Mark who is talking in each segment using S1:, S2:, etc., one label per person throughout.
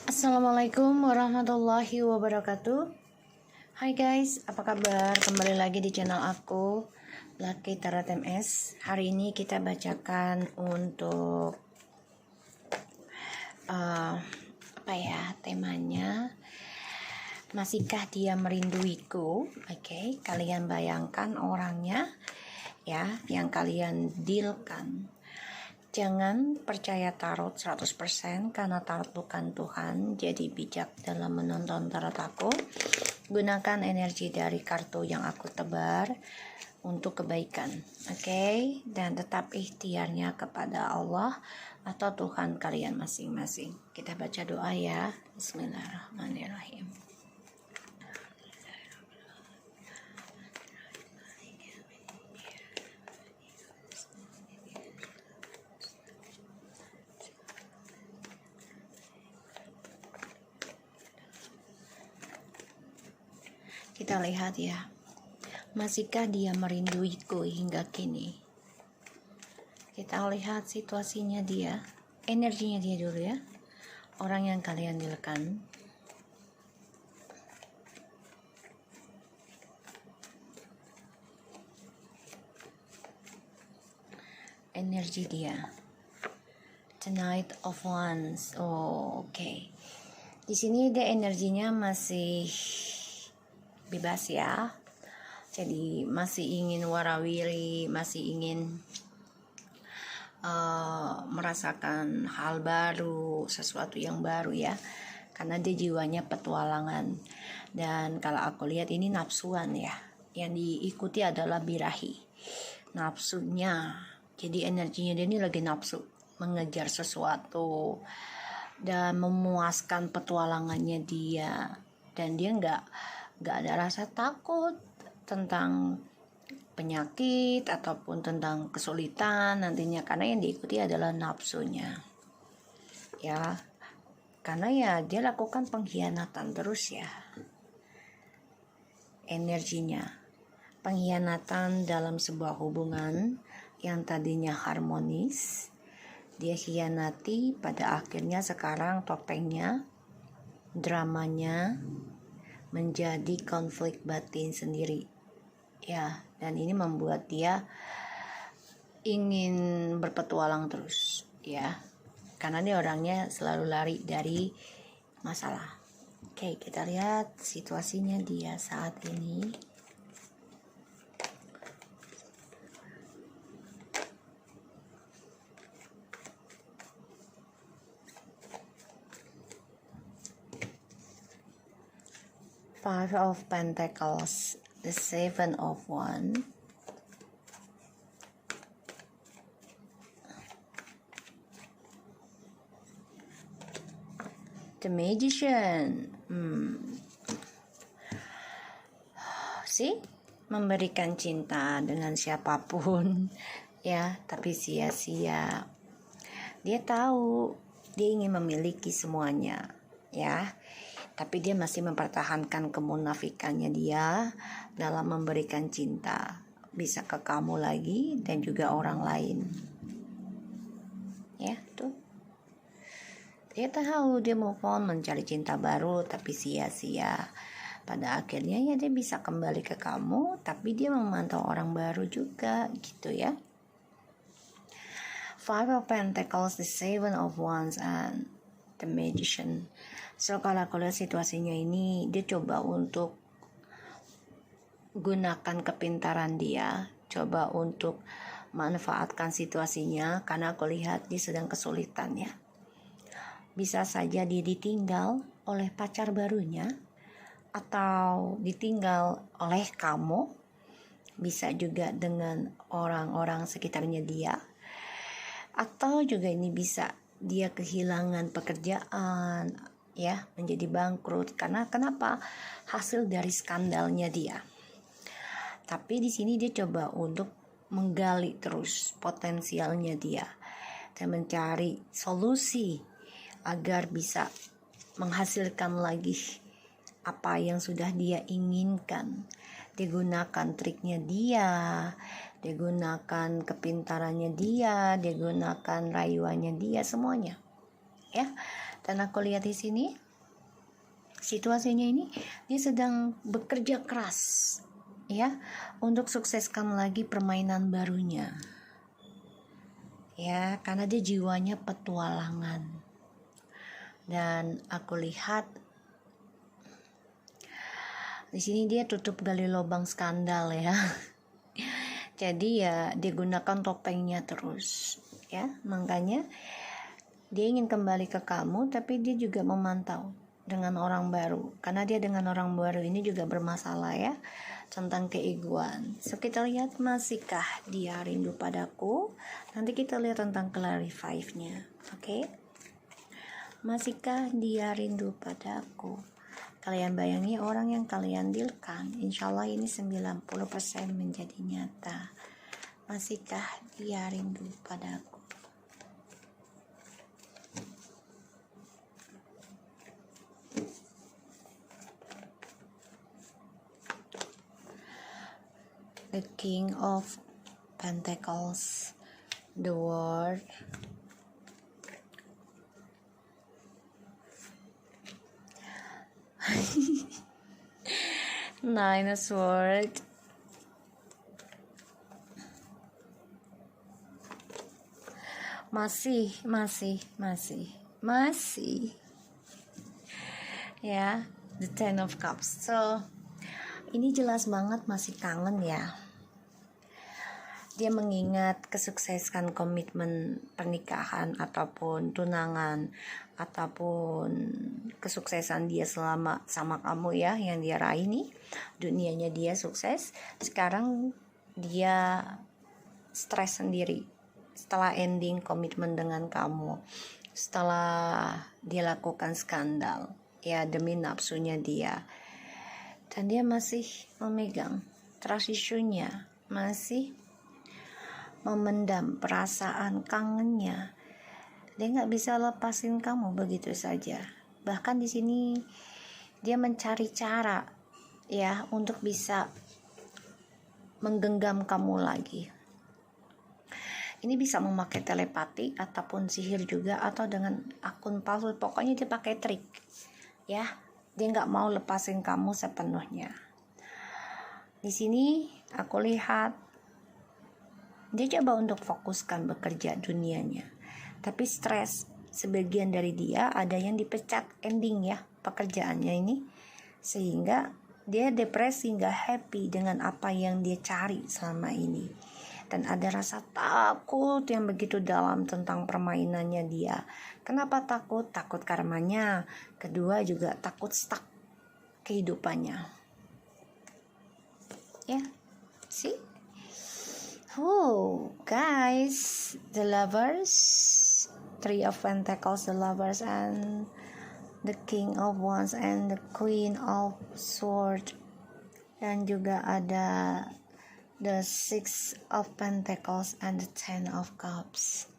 S1: Assalamualaikum warahmatullahi wabarakatuh. Hai guys, apa kabar? Kembali lagi di channel aku, Lucky Tarot MS. Hari ini kita bacakan untuk temanya. Masihkah dia merinduiku? Oke, kalian bayangkan orangnya ya, yang kalian dealkan. Jangan percaya tarot 100% karena tarot bukan Tuhan. Jadi bijak dalam menonton tarot aku. Gunakan energi dari kartu yang aku tebar untuk kebaikan. Oke? Dan tetap ikhtiarnya kepada Allah atau Tuhan kalian masing-masing. Kita baca doa ya. Bismillahirrahmanirrahim. Kita lihat ya, masihkah dia merinduiku hingga kini? Kita lihat situasinya dia, energinya dia dulu ya, orang yang kalian dealkan. Energi dia, the Knight of Wands. Oh, oke. Di sini dia energinya masih bebas ya, jadi masih ingin warawiri, masih ingin merasakan hal baru, sesuatu yang baru ya, karena dia jiwanya petualangan. Dan kalau aku lihat ini nafsuan ya, yang diikuti adalah birahi, nafsunya. Jadi energinya dia ini lagi nafsu, mengejar sesuatu dan memuaskan petualangannya dia, dan dia nggak ada rasa takut tentang penyakit ataupun tentang kesulitan nantinya, karena yang diikuti adalah nafsunya ya, karena ya dia lakukan pengkhianatan terus ya. Energinya pengkhianatan dalam sebuah hubungan yang tadinya harmonis, dia khianati, pada akhirnya sekarang topengnya, dramanya menjadi konflik batin sendiri ya, dan ini membuat dia ingin berpetualang terus ya, karena dia orangnya selalu lari dari masalah. Oke, kita lihat situasinya dia saat ini. Five of Pentacles, the Seven of Wands, the Magician. Memberikan cinta dengan siapapun ya, tapi sia-sia. Dia tahu dia ingin memiliki semuanya ya, tapi dia masih mempertahankan kemunafikannya dia dalam memberikan cinta, bisa ke kamu lagi dan juga orang lain ya. Tuh, dia tahu dia move on, mencari cinta baru, tapi sia-sia. Pada akhirnya ya dia bisa kembali ke kamu, tapi dia memantau orang baru juga gitu ya. Five of Pentacles, the Seven of Wands, and the Magician. So kalau aku lihat situasinya ini, dia coba untuk gunakan kepintaran dia, coba untuk manfaatkan situasinya, karena aku lihat dia sedang kesulitan ya. Bisa saja dia ditinggal oleh pacar barunya, atau ditinggal oleh kamu, bisa juga dengan orang-orang sekitarnya dia, atau juga ini bisa dia kehilangan pekerjaan ya, menjadi bangkrut. Karena kenapa? Hasil dari skandalnya dia. Tapi di sini dia coba untuk menggali terus potensialnya dia dan mencari solusi agar bisa menghasilkan lagi apa yang sudah dia inginkan. Dia gunakan triknya dia gunakan kepintarannya dia gunakan rayuannya dia, semuanya ya. Dan aku lihat di sini situasinya ini dia sedang bekerja keras ya untuk sukseskan lagi permainan barunya. Ya, karena dia jiwanya petualangan. Dan aku lihat di sini dia tutup gali lubang skandal ya. Jadi ya dia gunakan topengnya terus ya. Makanya dia ingin kembali ke kamu, tapi dia juga memantau dengan orang baru. Karena dia dengan orang baru ini juga bermasalah ya, tentang keegoan. So kita lihat masihkah dia rindu padaku. Nanti kita lihat tentang clarify-nya. Oke? Masihkah dia rindu padaku? Kalian bayangi orang yang kalian dealkan. Insya Allah ini 90% menjadi nyata. Masihkah dia rindu padaku? The King of Pentacles, the World, Nine of Swords, masih ya, the Ten of Cups. So ini jelas banget masih kangen ya. Dia mengingat kesuksesan komitmen pernikahan ataupun tunangan ataupun kesuksesan dia selama sama kamu ya, yang dia raih nih, dunianya dia sukses. Sekarang dia stres sendiri setelah ending komitmen dengan kamu, setelah dia lakukan skandal ya demi nafsunya dia. Dan dia masih memegang trust issue-nya, masih memendam perasaan kangennya. Dia nggak bisa lepasin kamu begitu saja. Bahkan di sini dia mencari cara ya untuk bisa menggenggam kamu lagi. Ini bisa memakai telepati ataupun sihir juga, atau dengan akun palsu. Pokoknya dia pakai trik ya. Dia nggak mau lepasin kamu sepenuhnya. Di sini aku lihat dia coba untuk fokuskan bekerja dunianya, tapi stres. Sebagian dari dia ada yang dipecat ending ya pekerjaannya ini, sehingga dia depresi, nggak happy dengan apa yang dia cari selama ini. Dan ada rasa takut yang begitu dalam tentang permainannya dia. Kenapa takut? Takut karmanya. Kedua juga takut stuck kehidupannya. Ya, see? Oh, guys, the Lovers, Three of Pentacles, the Lovers, and the King of Wands, and the Queen of Swords, dan juga ada the Six of Pentacles and the Ten of Cups.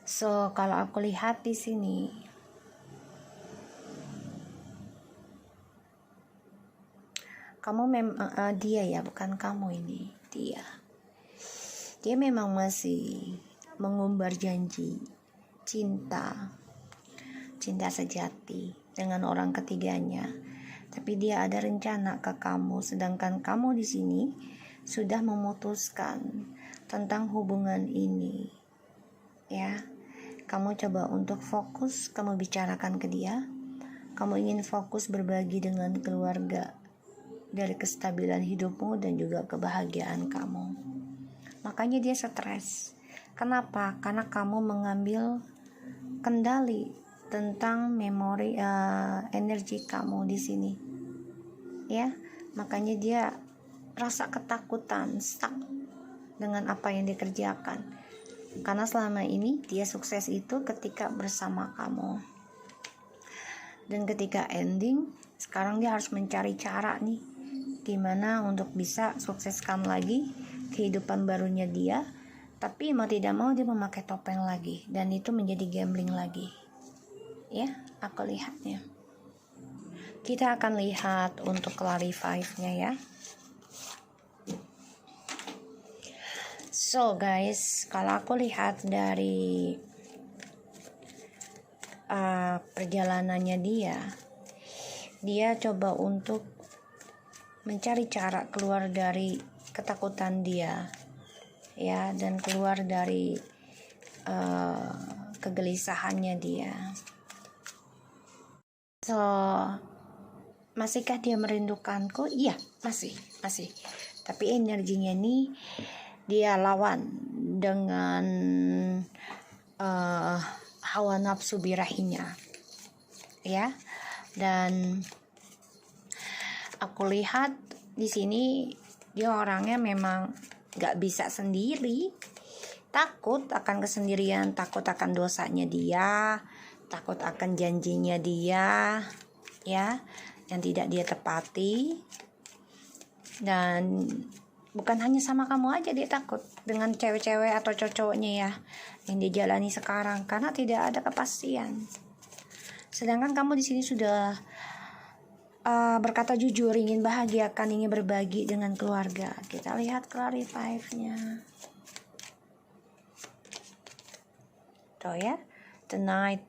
S1: So kalau aku lihat di sini, kamu dia ya, bukan kamu ini, dia memang masih mengumbar janji cinta sejati dengan orang ketiganya, tapi dia ada rencana ke kamu, sedangkan kamu di sini sudah memutuskan tentang hubungan ini ya. Kamu coba untuk fokus, kamu bicarakan ke dia, kamu ingin fokus berbagi dengan keluarga dari kestabilan hidupmu dan juga kebahagiaan kamu. Makanya dia stres. Kenapa? Karena kamu mengambil kendali tentang memori energi kamu di sini. Ya, makanya dia rasa ketakutan, stuck dengan apa yang dikerjakan. Karena selama ini dia sukses itu ketika bersama kamu. Dan ketika ending, sekarang dia harus mencari cara nih gimana untuk bisa sukseskan lagi kehidupan barunya dia. Tapi mau tidak mau dia memakai topeng lagi, dan itu menjadi gambling lagi. Ya, aku lihatnya. Kita akan lihat untuk clarify-nya ya. So guys, kalau aku lihat dari perjalanannya dia coba untuk mencari cara keluar dari ketakutan dia, ya, dan keluar dari kegelisahannya dia. So, masihkah dia merindukanku? Iya, masih. Tapi energinya nih dia lawan dengan hawa nafsu birahinya, ya. Dan aku lihat di sini dia orangnya memang gak bisa sendiri, takut akan kesendirian, takut akan dosanya dia, takut akan janjinya dia, ya, yang tidak dia tepati. Dan bukan hanya sama kamu aja dia takut, dengan cewek-cewek atau cowok-cowoknya ya yang dia jalani sekarang, karena tidak ada kepastian. Sedangkan kamu di sini sudah berkata jujur, ingin bahagiakan, ingin berbagi dengan keluarga. Kita lihat clarify-nya. Tuh ya, the night.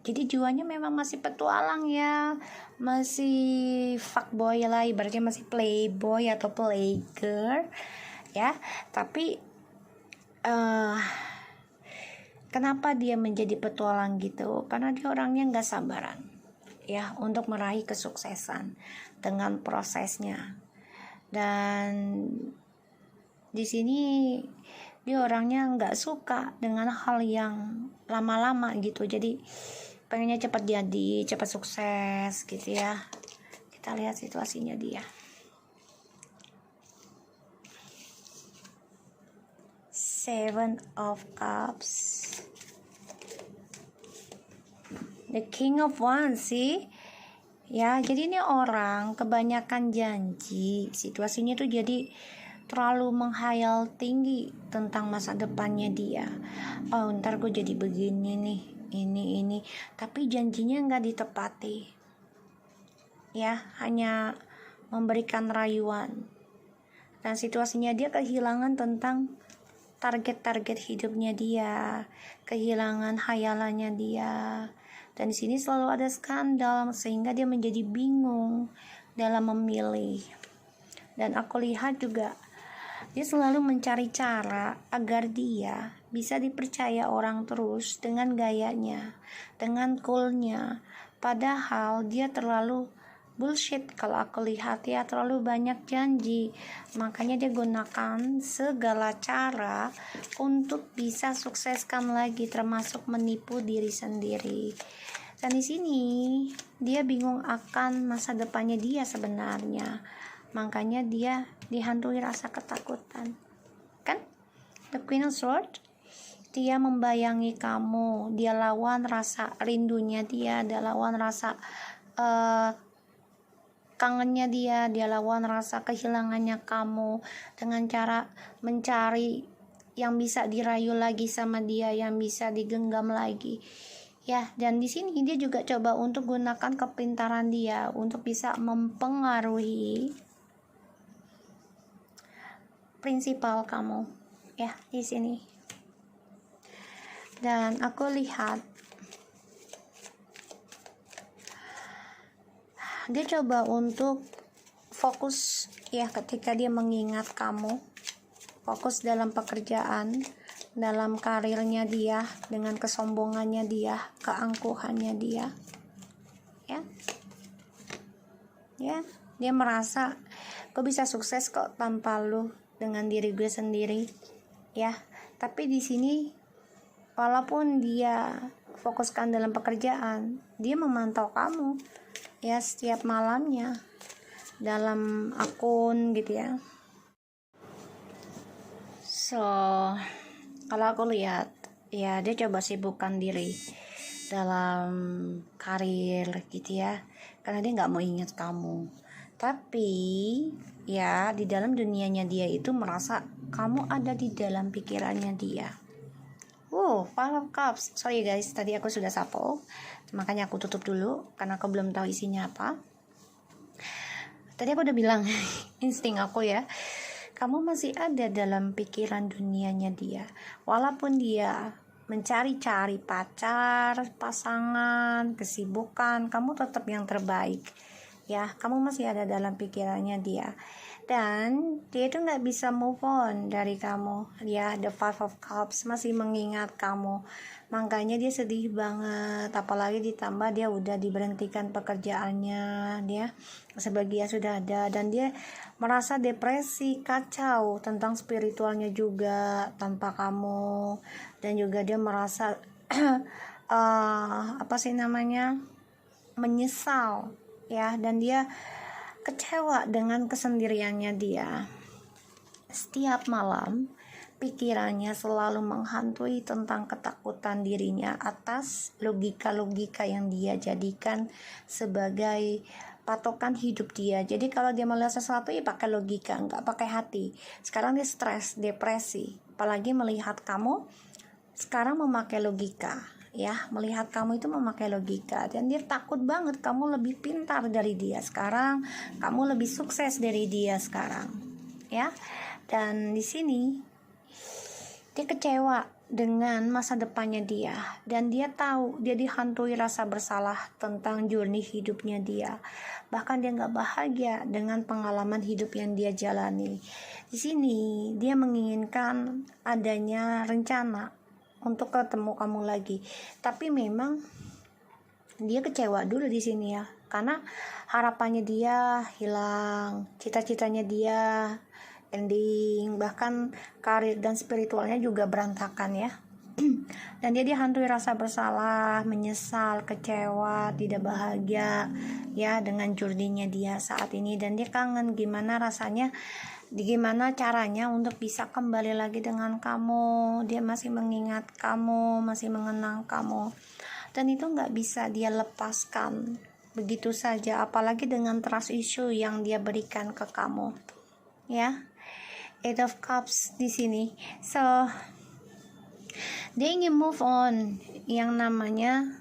S1: Jadi jiwanya memang masih petualang ya, masih fuckboy lah, ibaratnya masih playboy atau playgirl ya. Tapi kenapa dia menjadi petualang gitu? Karena dia orangnya nggak sabaran ya untuk meraih kesuksesan dengan prosesnya. Dan di sini dia orangnya nggak suka dengan hal yang lama-lama gitu, jadi pengennya cepat jadi, cepat sukses gitu ya. Kita lihat situasinya dia. Seven of Cups, the King of Wands sih ya. Jadi ini orang kebanyakan janji, situasinya tuh jadi terlalu menghayal tinggi tentang masa depannya dia. Oh, ntar gue jadi begini nih, ini, tapi janjinya nggak ditepati ya, hanya memberikan rayuan. Dan situasinya dia kehilangan tentang target-target hidupnya dia, kehilangan hayalannya dia. Dan di sini selalu ada skandal sehingga dia menjadi bingung dalam memilih. Dan aku lihat juga dia selalu mencari cara agar dia bisa dipercaya orang terus dengan gayanya, dengan coolnya. Padahal dia terlalu bullshit kalau aku lihat ya, terlalu banyak janji. Makanya dia gunakan segala cara untuk bisa sukseskan lagi, termasuk menipu diri sendiri. Dan di sini dia bingung akan masa depannya dia sebenarnya. Makanya dia dihantui rasa ketakutan. Kan? The Queen of Swords, dia membayangi kamu, dia lawan rasa rindunya dia lawan rasa kangennya dia lawan rasa kehilangannya kamu dengan cara mencari yang bisa dirayu lagi sama dia, yang bisa digenggam lagi. Ya, dan di sini dia juga coba untuk gunakan kepintaran dia untuk bisa mempengaruhi prinsipal kamu ya di sini. Dan aku lihat dia coba untuk fokus ya ketika dia mengingat kamu, fokus dalam pekerjaan, dalam karirnya dia, dengan kesombongannya dia, keangkuhannya dia ya, dia merasa gue bisa sukses kok tanpa lu, dengan diri gue sendiri ya. Tapi di sini walaupun dia fokuskan dalam pekerjaan, dia memantau kamu ya setiap malamnya dalam akun gitu ya. So kalau aku lihat ya, dia coba sibukkan diri dalam karir gitu ya, karena dia nggak mau ingat kamu. Tapi ya di dalam dunianya dia itu merasa kamu ada di dalam pikirannya dia. Five of Cups. Sorry guys, tadi aku sudah sapo, makanya aku tutup dulu karena aku belum tahu isinya apa. Tadi aku udah bilang insting aku ya, kamu masih ada dalam pikiran dunianya dia. Walaupun dia mencari-cari pacar, pasangan, kesibukan, kamu tetap yang terbaik ya. Kamu masih ada dalam pikirannya dia, dan dia itu nggak bisa move on dari kamu ya. The Five of Cups masih mengingat kamu, makanya dia sedih banget. Apalagi ditambah dia udah diberhentikan pekerjaannya, dia sebagian sudah ada, dan dia merasa depresi, kacau tentang spiritualnya juga tanpa kamu. Dan juga dia merasa menyesal ya, dan dia kecewa dengan kesendiriannya dia. Setiap malam pikirannya selalu menghantui tentang ketakutan dirinya atas logika-logika yang dia jadikan sebagai patokan hidup dia. Jadi kalau dia melihat sesuatu ya pakai logika, nggak pakai hati. Sekarang dia stres, depresi, apalagi melihat kamu sekarang memakai logika ya. Melihat kamu itu memakai logika, dan dia takut banget kamu lebih pintar dari dia sekarang, kamu lebih sukses dari dia sekarang ya. Dan di sini dia kecewa dengan masa depannya dia, dan dia tahu dia dihantui rasa bersalah tentang journey hidupnya dia. Bahkan dia nggak bahagia dengan pengalaman hidup yang dia jalani. Di sini dia menginginkan adanya rencana untuk ketemu kamu lagi, tapi memang dia kecewa dulu di sini ya, karena harapannya dia hilang, cita-citanya dia ending, bahkan karir dan spiritualnya juga berantakan ya. Dan dia dihantui rasa bersalah, menyesal, kecewa, tidak bahagia ya dengan journey-nya dia saat ini. Dan dia kangen gimana rasanya, gimana caranya untuk bisa kembali lagi dengan kamu. Dia masih mengingat kamu, masih mengenang kamu, dan itu nggak bisa dia lepaskan begitu saja, apalagi dengan trust issue yang dia berikan ke kamu ya. Eight of Cups di sini. So dia ingin move on yang namanya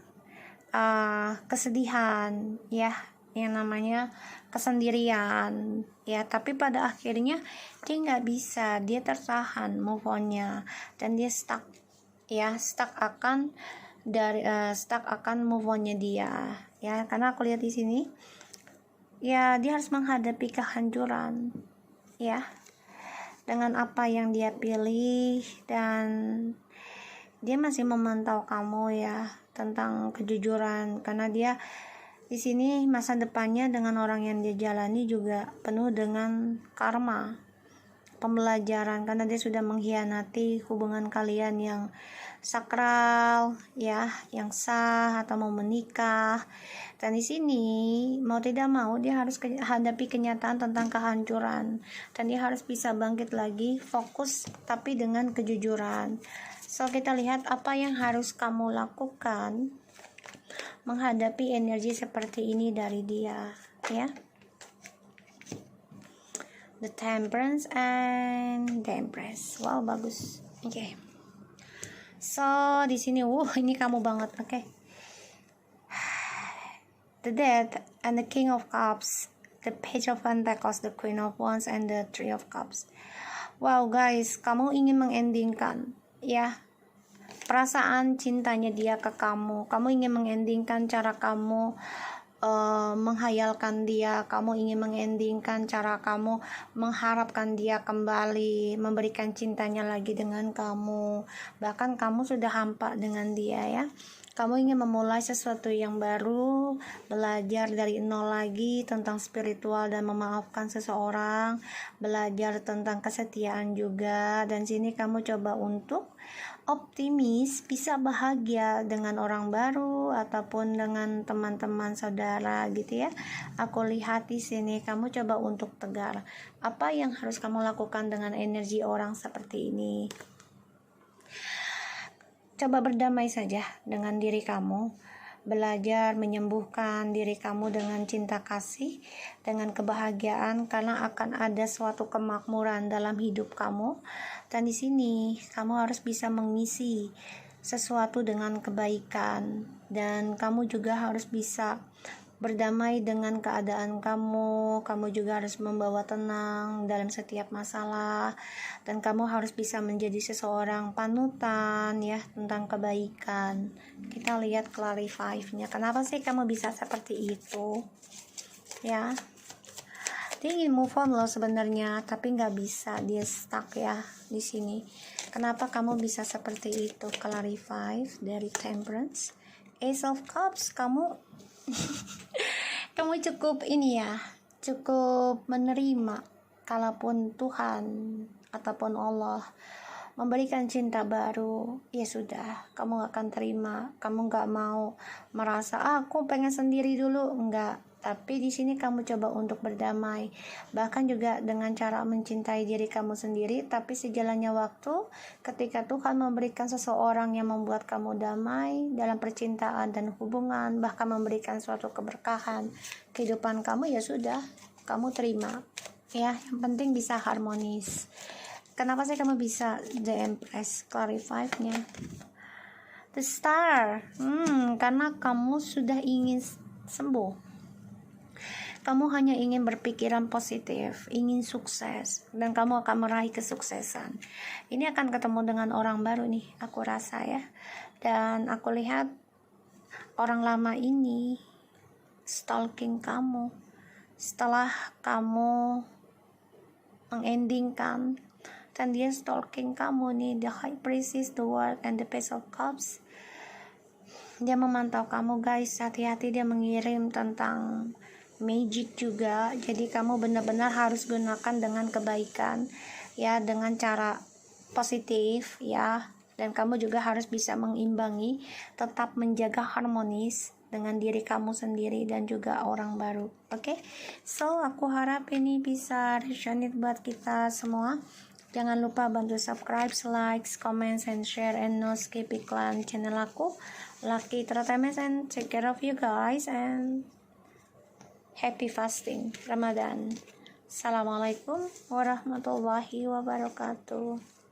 S1: kesedihan ya, yang namanya kesendirian ya, tapi pada akhirnya dia nggak bisa, dia tertahan move onnya, dan dia stuck akan move onnya dia ya. Karena aku lihat di sini ya, dia harus menghadapi kehancuran ya dengan apa yang dia pilih, dan dia masih memantau kamu ya tentang kejujuran, karena dia di sini masa depannya dengan orang yang dia jalani juga penuh dengan karma, pembelajaran, karena dia sudah mengkhianati hubungan kalian yang sakral ya, yang sah, atau mau menikah. Dan di sini mau tidak mau dia harus hadapi kenyataan tentang kehancuran, dan dia harus bisa bangkit lagi, fokus tapi dengan kejujuran. So kita lihat apa yang harus kamu lakukan menghadapi energi seperti ini dari dia ya. The Temperance and the Empress. Wow, bagus. Oke. So di sini ini kamu banget, oke. The Death and the King of Cups, the Page of Pentacles, the Queen of Wands, and the Three of Cups. Wow guys, kamu ingin mengendingkan ya perasaan cintanya dia ke kamu. Kamu ingin mengendingkan cara kamu menghayalkan dia. Kamu ingin mengendingkan cara kamu mengharapkan dia kembali, memberikan cintanya lagi dengan kamu. Bahkan kamu sudah hampa dengan dia ya. Kamu ingin memulai sesuatu yang baru, belajar dari nol lagi tentang spiritual dan memaafkan seseorang, belajar tentang kesetiaan juga. Dan sini kamu coba untuk optimis, bisa bahagia dengan orang baru ataupun dengan teman-teman saudara gitu ya. Aku lihat di sini kamu coba untuk tegar. Apa yang harus kamu lakukan dengan energi orang seperti ini? Coba berdamai saja dengan diri kamu, belajar menyembuhkan diri kamu dengan cinta kasih, dengan kebahagiaan, karena akan ada suatu kemakmuran dalam hidup kamu. Dan di sini kamu harus bisa mengisi sesuatu dengan kebaikan, dan kamu juga harus bisa berdamai dengan keadaan kamu. Kamu juga harus membawa tenang dalam setiap masalah, dan kamu harus bisa menjadi seseorang panutan ya tentang kebaikan. Kita lihat clarify nya. Kenapa sih kamu bisa seperti itu? Ya. Dia ingin move on loh sebenarnya, tapi nggak bisa, dia stuck ya di sini. Kenapa kamu bisa seperti itu? Clarify dari Temperance, Ace of Cups. Kamu kamu cukup ini ya, cukup menerima kalaupun Tuhan ataupun Allah memberikan cinta baru, ya sudah, kamu akan terima. Kamu nggak mau merasa aku pengen sendiri dulu, enggak. Tapi di sini kamu coba untuk berdamai, bahkan juga dengan cara mencintai diri kamu sendiri. Tapi sejalannya waktu, ketika Tuhan memberikan seseorang yang membuat kamu damai dalam percintaan dan hubungan, bahkan memberikan suatu keberkahan kehidupan kamu, ya sudah, kamu terima. Ya, yang penting bisa harmonis. Kenapa sih kamu bisa The Empress? Clarify-nya. The Star. Karena kamu sudah ingin sembuh. Kamu hanya ingin berpikiran positif, ingin sukses, dan kamu akan meraih kesuksesan. Ini akan ketemu dengan orang baru nih, aku rasa ya. Dan aku lihat orang lama ini stalking kamu. Setelah kamu mengendingkan, dan dia stalking kamu nih, the High Priestess, the World, and the Page of Cups. Dia memantau kamu guys, hati-hati, dia mengirim tentang magic juga. Jadi kamu benar-benar harus gunakan dengan kebaikan ya, dengan cara positif ya, dan kamu juga harus bisa mengimbangi, tetap menjaga harmonis dengan diri kamu sendiri dan juga orang baru. Oke? So aku harap ini bisa resonate buat kita semua. Jangan lupa bantu subscribe, like, comment, and share, and no skip iklan channel aku, Lucky Entertainment, and take care of you guys, and happy fasting Ramadan. Assalamualaikum warahmatullahi wabarakatuh.